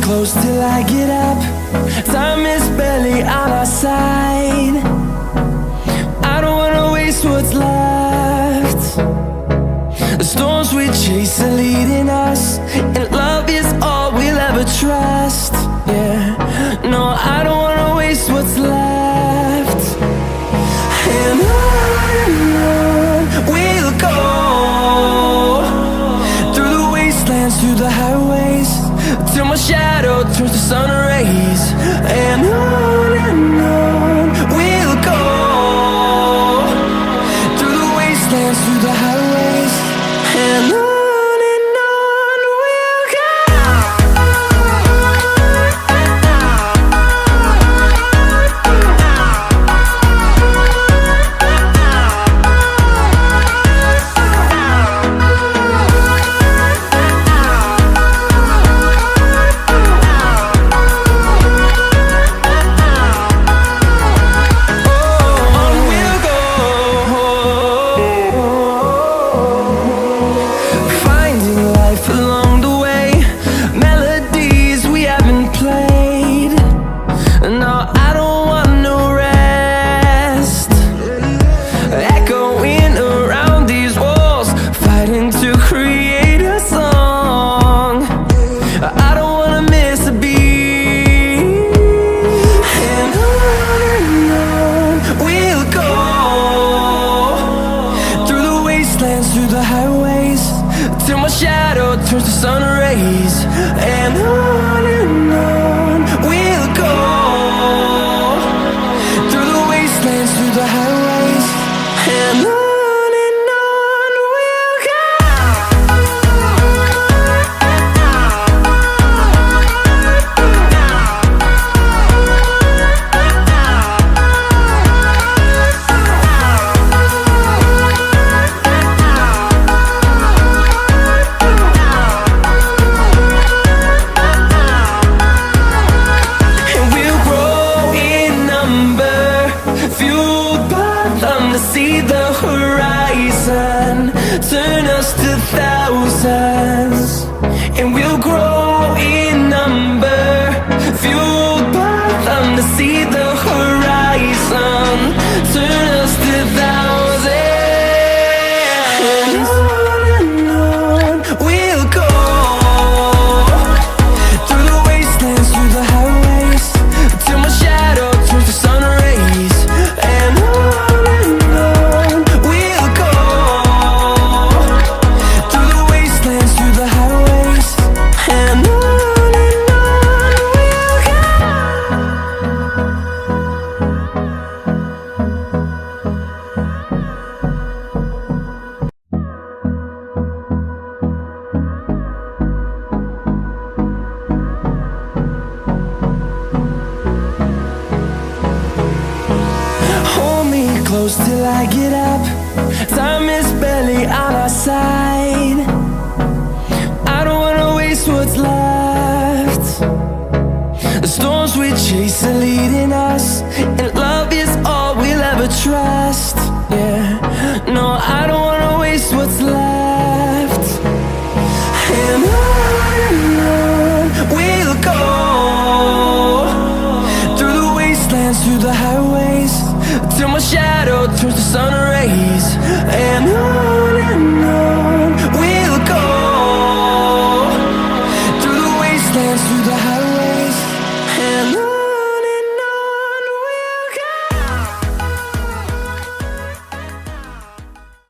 close till I get up. Time is barely on our side. I don't wanna waste what's left. The storms we chase are leading us, and love is all we'll ever trust. Yeah, no, I don't wanna waste what's left. And on we'll go, through the wastelands, through the highways, till my shadow turns to sun rays. And on we'll go, through the wastelands, through the highways, and on we'll go. Through the highways, till my shadow turns to sun rays. And on we'll go, through the wastelands, through the highways, and on we'll go. See the horizon turn us to thousands, and we'll grow in number, fueled by them. To see the horizon turn us to thousands, and on we'll go, through the wastelands, through the highways, till my shadow turns to sun rays. And close till I get up. Time is barely on our side. I don't wanna waste what's left. The storms we chase are leading us, and love is all we'll ever trust. Yeah, no, I don't wanna waste what's left. And on we'll go, through the wastelands, through the highways, till my shadow turns to sun rays.